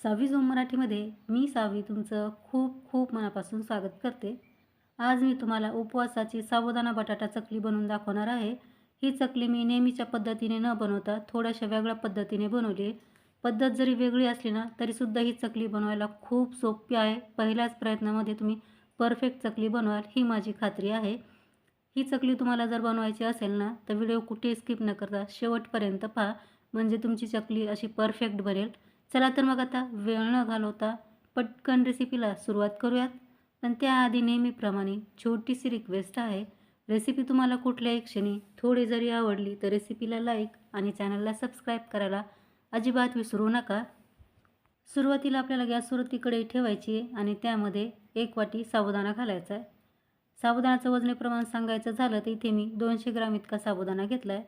सावी zone मराठीमध्ये मी सावी तुमचं खूप खूप मनापासून स्वागत करते. आज मी तुम्हाला उपवासाची साबुदाणा बटाटा चकली बनवून दाखवणार आहे. ही चकली मी नेहमीच्या पद्धतीने न बनवता थोड्याशा वेगळ्या पद्धतीने बनवली. पद्धत जरी वेगळी असली ना तरीसुद्धा ही चकली बनवायला खूप सोपी आहे. पहिल्याच प्रयत्नामध्ये तुम्ही परफेक्ट चकली बनवाल ही माझी खात्री आहे. ही चकली तुम्हाला जर बनवायची असेल ना तर व्हिडिओ कुठे स्किप न करता शेवटपर्यंत पहा, म्हणजे तुमची चकली अशी परफेक्ट बनेल. चला तर मग आता वेळ न घालवता पटकन रेसिपीला सुरुवात करूयात. पण त्याआधी नेहमीप्रमाणे छोटीशी रिक्वेस्ट आहे. रेसिपी तुम्हाला कुठल्याही क्षणी थोडी जरी आवडली तर रेसिपीला लाईक आणि चॅनलला सबस्क्राईब करायला अजिबात विसरू नका. सुरुवातीला आपल्याला गॅसवरती कढई ठेवायची आहे आणि त्यामध्ये 1 वाटी साबुदाणा घालायचा आहे. साबुदाण्याचं वजनी प्रमाण सांगायचं झालं तर इथे मी 200 ग्राम इतका साबुदाणा घेतला आहे.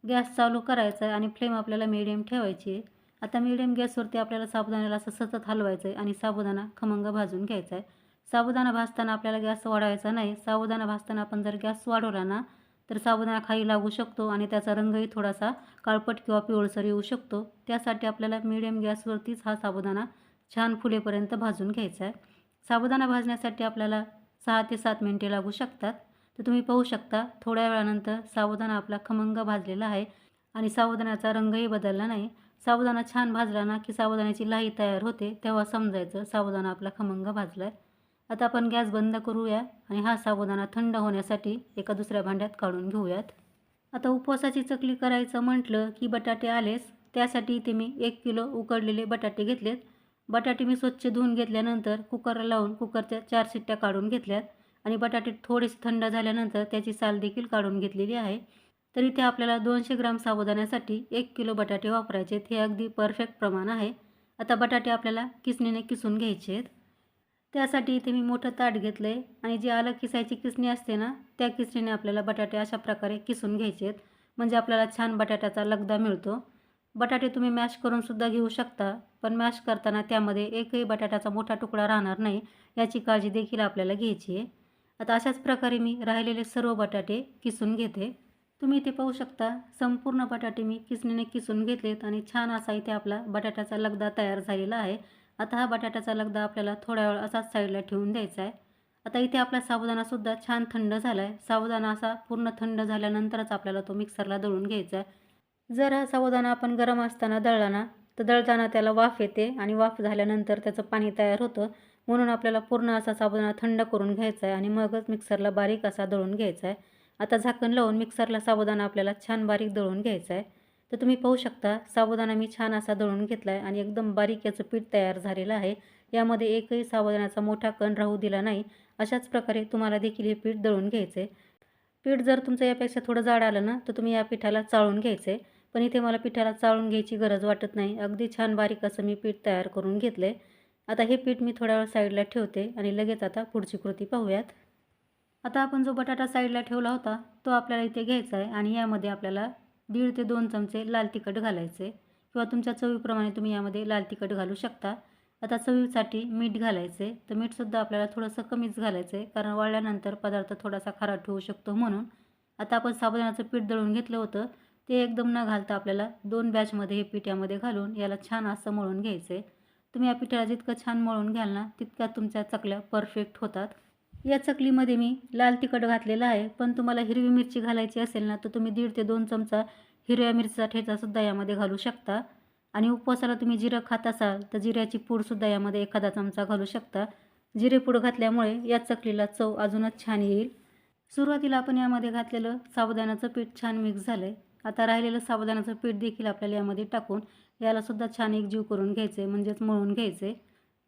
गॅस चालू करायचा आहे आणि फ्लेम आपल्याला मीडियम ठेवायची आहे. आता मीडियम गॅसवरती आपल्याला साबुदाण्याला असं सतत हलवायचं आहे आणि साबुदाणा खमंग भाजून घ्यायचा आहे. साबुदाणा भाजताना आपल्याला गॅस वाढवायचा नाही. साबुदाणा भाजताना आपण जर गॅस वाढवला ना तर साबुदाणा खाली लागू शकतो आणि त्याचा रंगही थोडासा काळपट किंवा पिवळसर येऊ शकतो. त्यासाठी आपल्याला मीडियम गॅसवरतीच हा साबुदाणा छान फुलेपर्यंत भाजून घ्यायचा आहे. साबुदाणा भाजण्यासाठी आपल्याला 6 ते 7 मिनिटे लागू शकतात. तर तुम्ही पाहू शकता थोड्या वेळानंतर साबुदाणा आपला खमंग भाजलेला आहे आणि साबुदाण्याचा रंगही बदलला नाही. साबुदाणा छान भाजला ना की साबुदाण्याची लाही तयार होते, तेव्हा समजायचं साबुदाणा आपला खमंग भाजला आहे. आता आपण गॅस बंद करूया आणि हा साबुदाणा थंड होण्यासाठी एका दुसऱ्या भांड्यात काढून घेऊयात. आता उपवासाची चकली करायचं म्हटलं की बटाटे आलेच. त्यासाठी इथे मी 1 किलो उकडलेले बटाटे घेतलेत. बटाटे मी स्वच्छ धुवून घेतल्यानंतर कुकर लावून कुकरच्या 4 शिट्ट्या काढून घेतल्यात आणि बटाटे थोडेसे थंड झाल्यानंतर त्याची साल देखील काढून घेतलेली आहे. तर इथे आपल्याला 200 ग्राम साबुदाण्यासाठी 1 किलो बटाटे वापरायचे आहेत. हे अगदी परफेक्ट प्रमाण आहे. आता बटाटे आपल्याला किसणीने किसून घ्यायचे आहेत. त्यासाठी इथे मी मोठं ताट घेतलं आहे आणि जी अलग किसायची किसणी असते ना त्या किसणीने आपल्याला बटाटे अशा प्रकारे किसून घ्यायचे आहेत, म्हणजे आपल्याला छान बटाट्याचा लगदा मिळतो. बटाटे तुम्ही मॅश करूनसुद्धा घेऊ शकता, पण मॅश करताना त्यामध्ये एकही बटाट्याचा मोठा तुकडा राहणार नाही याची काळजी देखील आपल्याला घ्यायची आहे. आता अशाच प्रकारे मी राहिलेले सर्व बटाटे किसून घेते. तुम्ही इथे पाहू शकता संपूर्ण बटाटे मी किसणीने किसून घेतलेत आणि छान असा इथे आपला बटाट्याचा लगदा तयार झालेला आहे. आता हा बटाट्याचा लगदा आपल्याला थोड्या वेळ असाच साईडला ठेवून द्यायचा आहे. आता इथे आपला साबुदाणासुद्धा छान थंड झाला आहे. साबुदाणा असा पूर्ण थंड झाल्यानंतरच आपल्याला तो मिक्सरला दळून घ्यायचा आहे. जर हा साबुदाणा आपण गरम असताना दळला ना तर दळताना त्याला वाफ येते आणि वाफ झाल्यानंतर त्याचं पाणी तयार होतं. म्हणून आपल्याला पूर्ण असा साबुदाणा थंड करून घ्यायचा आहे आणि मगच मिक्सरला बारीक असा दळून घ्यायचा आहे. आता झाकण लावून मिक्सरला साबुदाणा आपल्याला छान बारीक दळून घ्यायचा आहे. तर तुम्ही पाहू शकता साबुदाणा मी छान असा दळून घेतला आहे आणि एकदम बारीक याचं पीठ तयार झालेलं आहे. यामध्ये एकही साबुदाण्याचा मोठा कण राहू दिला नाही. अशाच प्रकारे तुम्हाला देखील हे पीठ दळून घ्यायचं आहे. पीठ जर तुमचं यापेक्षा थोडं जाड आलं ना तर तुम्ही या पिठाला चाळून घ्यायचं आहे. पण इथे मला पिठाला चाळून घ्यायची गरज वाटत नाही. अगदी छान बारीक असं मी पीठ तयार करून घेतलं आहे. आता हे पीठ मी थोड्या वेळ साईडला ठेवते आणि लगेच आता पुढची कृती पाहूयात. आता आपण जो बटाटा साईडला ठेवला होता तो आपल्याला इथे घ्यायचा आहे आणि यामध्ये आपल्याला 1.5 ते 2 चमचे लाल तिखट घालायचे किंवा तुमच्या चवीप्रमाणे तुम्ही यामध्ये लाल तिखट घालू शकता. आता चवीसाठी मीठ घालायचे. तर मीठसुद्धा आपल्याला थोडंसं कमीच घालायचं आहे, कारण वाळल्यानंतर पदार्थ थोडासा खारट होऊ शकतो म्हणून. आता आपण साबुदाण्याचं पीठ दळून घेतलं होतं ते एकदम न घालता आपल्याला 2 बॅचमध्ये हे पीठ यामध्ये घालून याला छान असं मळून घ्यायचं आहे. तुम्ही या पिठाला जितकं छान मळून घ्याल ना तितक्या तुमच्या चकल्या परफेक्ट होतात. या चकलीमध्ये मी लाल तिखट घातलेलं आहे, पण तुम्हाला हिरवी मिरची घालायची असेल ना तर तुम्ही 1.5 ते 2 चमचा हिरव्या मिरचीचा ठेचासुद्धा यामध्ये घालू शकता. आणि उपवासाला तुम्ही जिरं खात असाल तर जिऱ्याची पूडसुद्धा यामध्ये एखादा चमचा घालू शकता. जिरेपूड घातल्यामुळे या चकलीला चव अजूनच छान येईल. सुरुवातीला आपण यामध्ये घातलेलं साबुदाण्याचं पीठ छान मिक्स झालं आहे. आता राहिलेलं साबुदाण्याचं पीठ देखील आपल्याला यामध्ये टाकून यालासुद्धा छान एकजीव करून घ्यायचं आहे, म्हणजेच मळून घ्यायचं आहे.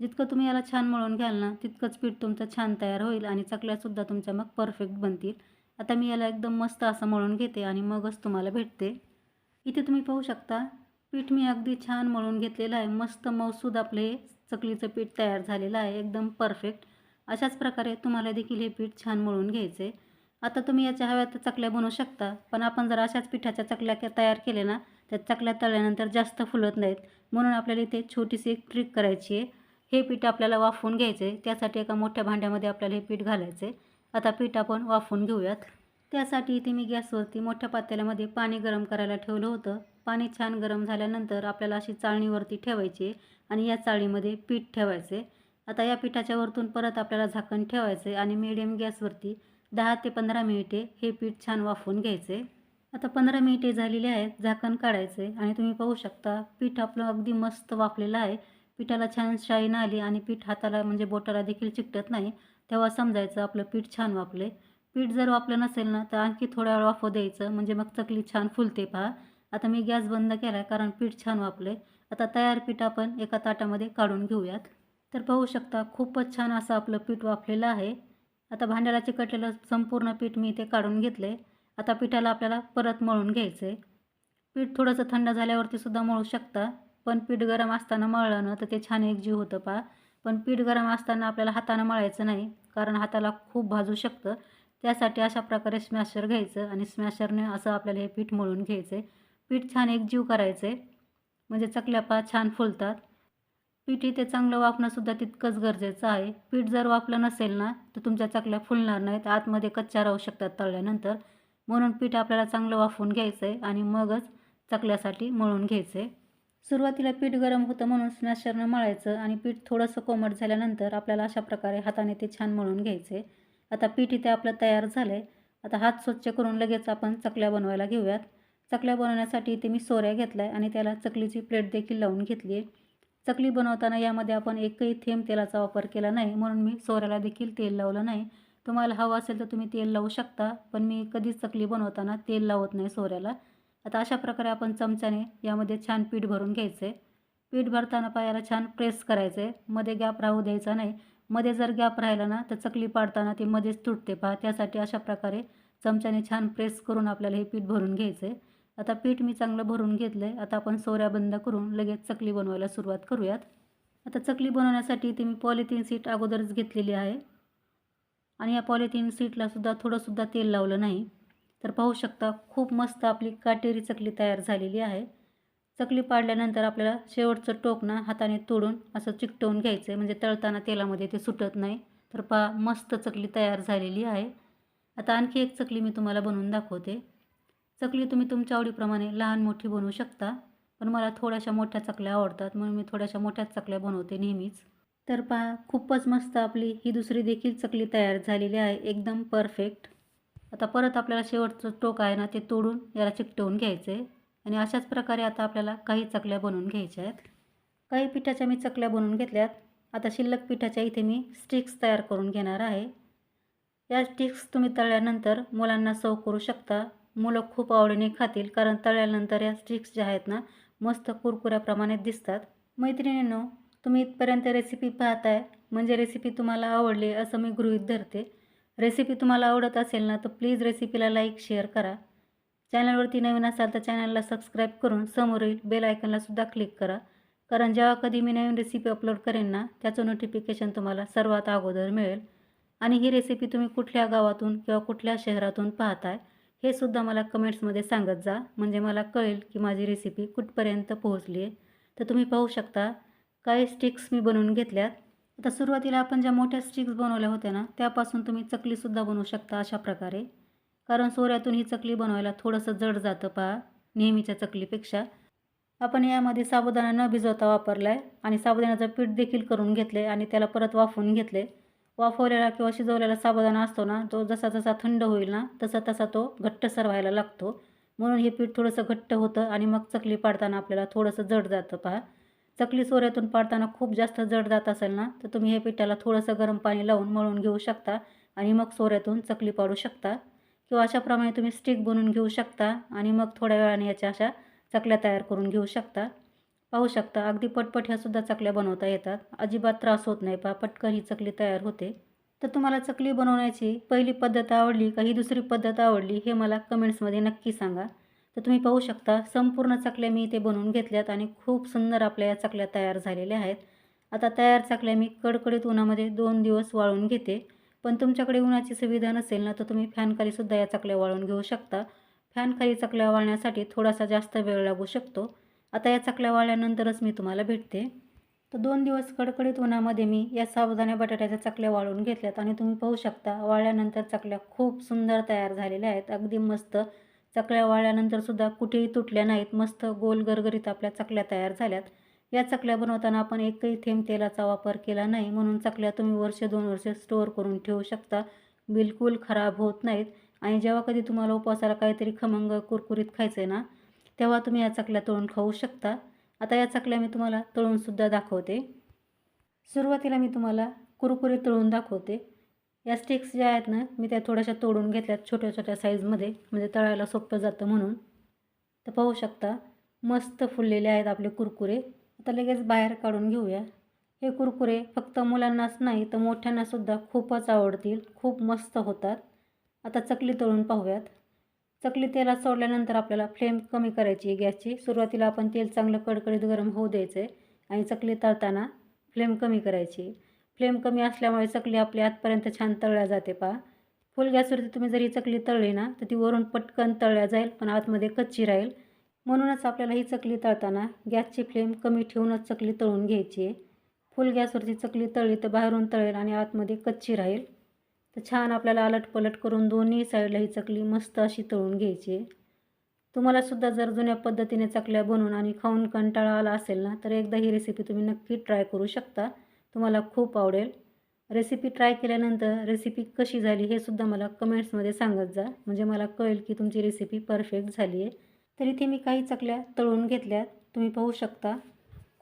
जितकं तुम्ही याला छान मळून घ्याल ना तितकंच पीठ तुमचं छान तयार होईल आणि चकल्यासुद्धा तुमच्या मग परफेक्ट बनतील. आता मी याला एकदम मस्त असं मळून घेते आणि मगच तुम्हाला भेटते. इथे तुम्ही पाहू शकता पीठ मी अगदी छान मळून घेतलेलं आहे. मस्त मऊसूद आपलं हे चकलीचं पीठ तयार झालेलं आहे, एकदम परफेक्ट. अशाच प्रकारे तुम्हाला देखील हे पीठ छान मळून घ्यायचं आहे. आता तुम्ही याच्या हव्या तर चकल्या बनवू शकता, पण आपण जर अशाच पिठाच्या चकल्या तयार केले ना त्या चकल्या तळल्यानंतर जास्त फुलत नाहीत. म्हणून आपल्याला इथे छोटीशी एक ट्रिक करायची आहे. हे पीठ आपल्याला वाफवून घ्यायचं आहे. त्यासाठी एका मोठ्या भांड्यामध्ये आपल्याला हे पीठ घालायचं आहे. आता पीठ आपण वाफवून घेऊयात. त्यासाठी इथे मी गॅसवरती मोठ्या पातेल्यामध्ये पाणी गरम करायला ठेवलं होतं. पाणी छान गरम झाल्यानंतर आपल्याला अशी चाळणीवरती ठेवायची आणि या चाळणीमध्ये पीठ ठेवायचे. आता या पिठाच्या वरतून परत आपल्याला झाकण ठेवायचे आणि मीडियम गॅसवरती 10 ते 15 मिनिटे हे पीठ छान वाफवून घ्यायचे. आता 15 मिनिटे झालेली आहेत. झाकण काढायचे आणि तुम्ही पाहू शकता पीठ आपलं अगदी मस्त वाफलेलं आहे. पिठाला छान शाईन आली आणि पीठ हाताला म्हणजे बोटाला देखील चिकटत नाही. तेव्हा समजायचं आपलं पीठ छान वाफले. पीठ जर वाफलं नसेल ना तर आणखी थोड्या वेळ वाफू द्यायचं म्हणजे मग चकली छान फुलते पहा. आता मी गॅस बंद केला आहे कारण पीठ छान वाफले. आता तयार पीठ आपण एका ताटामध्ये काढून घेऊयात. तर पाहू शकता खूपच छान असं आपलं पीठ वाफलेलं आहे. आता भांड्याला चिकटलेलं संपूर्ण पीठ मी इथे काढून घेतले. आता पिठाला आपल्याला परत मळून घ्यायचं आहे. पीठ थोडंसं थंड झाल्यावरती सुद्धा मळू शकता. पण पीठ गरम असताना मळलं ना तर ते छान एकजीव होतं पहा. पण पीठ गरम असताना आपल्याला हातानं मळायचं नाही कारण हाताला खूप भाजू शकतं. त्यासाठी अशा प्रकारे स्मॅशर घ्यायचं आणि स्मॅशरने असं आपल्याला हे पीठ मळून घ्यायचं आहे. पीठ छान एकजीव करायचं आहे म्हणजे चकल्या पहा छान फुलतात. पीठ इथे चांगलं वाफणंसुद्धा तितकंच गरजेचं आहे. पीठ जर वाफलं नसेल ना तर तुमच्या चकल्या फुलणार नाहीत, आतमध्ये कच्च्या राहू शकतात तळल्यानंतर. म्हणून पीठ आपल्याला चांगलं वाफवून घ्यायचं आहे आणि मगच चकल्यासाठी मळून घ्यायचं आहे. सुरुवातीला पीठ गरम होतं म्हणून स्मॅशरनं मळायचं आणि पीठ थोडंसं कोमट झाल्यानंतर आपल्याला अशा प्रकारे हाताने ते छान मळून घ्यायचे. आता पीठ इथे आपलं तयार झालं आहे. आता हात स्वच्छ करून लगेच आपण चकल्या बनवायला घेऊयात. चकल्या बनवण्यासाठी इथे मी सोऱ्या घेतला आहे आणि त्याला चकलीची प्लेट देखील लावून घेतली आहे. चकली बनवताना यामध्ये आपण एकही थेंब तेलाचा वापर केला नाही म्हणून मी सोऱ्याला देखील तेल लावलं नाही. तुम्हाला हवं असेल तर तुम्ही तेल लावू शकता, पण मी कधीच चकली बनवताना तेल लावत नाही सोऱ्याला. आता अशा प्रकारे आपण चमच्याने यामध्ये छान पीठ भरून घ्यायचं आहे. पीठ भरताना पायाला छान प्रेस करायचं आहे, मध्ये गॅप राहू द्यायचा नाही. मध्ये जर गॅप राहिला ना तर चकली पाडताना ती मध्येच तुटते पहा. त्यासाठी अशा प्रकारे चमच्याने छान प्रेस करून आपल्याला हे पीठ भरून घ्यायचं आहे. आता पीठ मी चांगलं भरून घेतलं आहे. आता आपण सोऱ्या बंद करून लगेच चकली बनवायला सुरुवात करूयात. आता चकली बनवण्यासाठी इथे मी पॉलिथिन शीट अगोदरच घेतलेली आहे आणि या पॉलिथिन शीटला सुद्धा थोडंसुद्धा तेल लावलं नाही. तर पाहू शकता खूप मस्त आपली काटेरी चकली तयार झालेली आहे. चकली पाडल्यानंतर आपल्याला शेवटचं टोक ना हाताने तोडून असं चिकटवून घ्यायचं आहे म्हणजे तळताना तेलामध्ये ते सुटत नाही. तर पहा मस्त चकली तयार झालेली आहे. आता आणखी एक चकली मी तुम्हाला बनवून दाखवते. चकली तुम्ही तुमच्या आवडीप्रमाणे लहान मोठी बनवू शकता, पण मला थोड्याशा मोठ्या चकल्या आवडतात म्हणून मी थोड्याशा मोठ्याच चकल्या बनवते नेहमीच. तर पहा खूपच मस्त आपली ही दुसरी देखील चकली तयार झालेली आहे, एकदम परफेक्ट. आता परत आपल्याला शेवटचं टोक आहे ना ते तोडून याला चिकटवून घ्यायचं आहे आणि अशाच प्रकारे आता आपल्याला काही चकल्या बनवून घ्यायच्या आहेत. काही पिठाच्या मी चकल्या बनवून घेतल्यात. आता शिल्लक पिठाच्या इथे मी स्टिक्स तयार करून घेणार आहे. या स्टिक्स तुम्ही तळल्यानंतर मुलांना सर्व करू शकता. मुलं खूप आवडीने खातील कारण तळल्यानंतर या स्टिक्स ज्या आहेत ना मस्त कुरकुऱ्याप्रमाणे दिसतात. मैत्रिणींनो, तुम्ही इथपर्यंत रेसिपी पाहताय म्हणजे रेसिपी तुम्हाला आवडली असं मी गृहीत धरते. रेसिपी तुम्हाला आवडत असेल ना तर प्लीज रेसिपीला लाईक शेअर करा. चॅनलवरती नवीन असाल तर चॅनलला सबस्क्राईब करून समोरील बेल आयकनलासुद्धा क्लिक करा. कारण जेव्हा कधी मी नवीन रेसिपी अपलोड करेन ना त्याचं नोटिफिकेशन तुम्हाला सर्वात अगोदर मिळेल. आणि ही रेसिपी तुम्ही कुठल्या गावातून किंवा कुठल्या शहरातून पाहताय हे सुद्धा मला कमेंट्समध्ये सांगत जा म्हणजे मला कळेल की माझी रेसिपी कुठपर्यंत पोहोचली आहे. तर तुम्ही पाहू शकता काही स्टिक्स मी बनवून घेतल्यात. आता सुरुवातीला आपण ज्या मोठ्या स्टिक्स बनवल्या होत्या ना त्यापासून तुम्ही चकलीसुद्धा बनवू शकता अशा प्रकारे. कारण सोऱ्यातून ही चकली बनवायला थोडंसं जड जातं पहा नेहमीच्या चकलीपेक्षा. आपण यामध्ये साबुदाणा न भिजवता वापरला आहे आणि साबुदाण्याचं पीठ देखील करून घेतलं आहे आणि त्याला परत वाफवून घेतले. वाफवलेला किंवा शिजवलेला साबुदाणा असतो ना तो जसा जसा थंड होईल ना तसा तसा तो घट्टसर व्हायला लागतो. म्हणून हे पीठ थोडंसं घट्ट होतं आणि मग चकली पाडताना आपल्याला थोडंसं जड जातं पहा. चकली सोऱ्यातून पाडताना खूप जास्त जड जात असेल ना तर तुम्ही हे पिठाला थोडंसं गरम पाणी लावून मळून घेऊ शकता आणि मग सोऱ्यातून चकली पाडू शकता. किंवा अशाप्रमाणे तुम्ही स्टिक बनवून घेऊ शकता आणि मग थोड्या वेळाने याच्या अशा चकल्या तयार करून घेऊ शकता. पाहू शकता अगदी पटपट ह्यासुद्धा चकल्या बनवता येतात. अजिबात त्रास होत नाही पहा, पटकन ही चकली तयार होते. तर तुम्हाला चकली बनवण्याची पहिली पद्धत आवडली का ही दुसरी पद्धत आवडली हे मला कमेंट्समध्ये नक्की सांगा. तर तुम्ही पाहू शकता संपूर्ण चकल्या मी इथे बनवून घेतल्यात आणि खूप सुंदर आपल्या या चकल्या तयार झालेल्या आहेत. आता तयार चकल्या मी कडकडीत उन्हामध्ये 2 दिवस वाळवून घेते. पण तुमच्याकडे उन्हाची सुविधा नसेल ना तर तुम्ही फॅनखालीसुद्धा या चकल्या वाळवून घेऊ शकता. फॅनखाली चकल्या वाळण्यासाठी थोडासा जास्त वेळ लागू शकतो. आता या चकल्या वाळल्यानंतरच मी तुम्हाला भेटते. तर 2 दिवस कडकडीत उन्हामध्ये मी या साबुदाणा बटाट्याच्या चकल्या वाळवून घेतल्यात आणि तुम्ही पाहू शकता वाळल्यानंतर चकल्या खूप सुंदर तयार झालेल्या आहेत. अगदी मस्त चकल्या वाळल्यानंतरसुद्धा कुठेही तुटल्या नाहीत. मस्त गोल गरगरीत आपल्या चकल्या तयार झाल्यात. या चकल्या बनवताना आपण एकही थेंब तेलाचा वापर केला नाही, म्हणून चकल्या तुम्ही वर्ष 2 वर्ष स्टोअर करून ठेवू शकता. बिलकुल खराब होत नाहीत. आणि जेव्हा कधी तुम्हाला उपवासाला काहीतरी खमंग कुरकुरीत खायचं आहे ना, तेव्हा तुम्ही या चकल्या तळून खाऊ शकता. आता या चकल्या मी तुम्हाला तळूनसुद्धा दाखवते. सुरुवातीला मी तुम्हाला कुरकुरीत तळून दाखवते. या स्टिक्स ज्या आहेत ना, मी त्या थोड्याशा तोडून घेतल्यात छोट्या छोट्या साईजमध्ये, म्हणजे तळायला सोपं जातं म्हणून. तर पाहू शकता मस्त फुललेले आहेत आपले कुरकुरे. आता लगेच बाहेर काढून घेऊया. हे कुरकुरे फक्त मुलांनाच नाही तर मोठ्यांनासुद्धा खूपच आवडतील. खूप मस्त होतात. आता चकली तळून पाहूयात. चकली तेलात सोडल्यानंतर आपल्याला फ्लेम कमी करायची आहे गॅसची. सुरुवातीला आपण तेल चांगलं कडकडीत गरम होऊ द्यायचं आहे आणि चकली तळताना फ्लेम कमी करायची. फ्लेम कमी असल्यामुळे चकली आपली आतपर्यंत छान तळल्या जाते पहा. फुल गॅसवरती तुम्ही जरी चकली तळली ना तर ती वरून पटकन तळल्या जाईल, पण आतमध्ये कच्ची राहील. म्हणूनच आपल्याला ही चकली तळताना गॅसची फ्लेम कमी ठेवूनच चकली तळून घ्यायची आहे. फुल गॅसवरती चकली तळली तर बाहेरून तळेल आणि आतमध्ये कच्ची राहील. तर छान आपल्याला अलटपलट करून दोन्ही साईडला ही चकली मस्त अशी तळून घ्यायची आहे. तुम्हालासुद्धा जर जुन्या पद्धतीने चकल्या बनवून आणि खाऊन कंटाळा आला असेल ना, तर एकदा ही रेसिपी तुम्ही नक्की ट्राय करू शकता. तुम्हाला खूप आवडेल. रेसिपी ट्राय केल्यानंतर रेसिपी कशी झाली हे सुद्धा मला कमेंट्समध्ये सांगत जा, म्हणजे मला कळेल की तुमची रेसिपी परफेक्ट झाली आहे. तर इथे मी काही चकल्या तळून घेतल्यात. तुम्ही पाहू शकता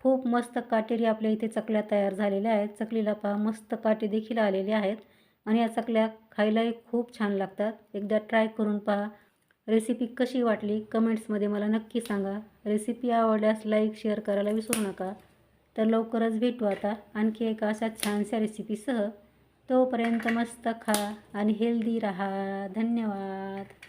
खूप मस्त काटेरी आपल्या इथे चकल्या तयार झालेल्या आहेत. चकलीला पहा मस्त काटे देखील आलेले आहेत आणि या चकल्या खायलाही खूप छान लागतात. एकदा ट्राय करून पहा. रेसिपी कशी वाटली कमेंट्समध्ये मला नक्की सांगा. रेसिपी आवडल्यास लाईक शेअर करायला विसरू नका. तर लवकरच भेटू आता आणखी एका अशा छानशा रेसिपीसह. तोपर्यंत मस्त खा आणि हेल्दी राहा. धन्यवाद.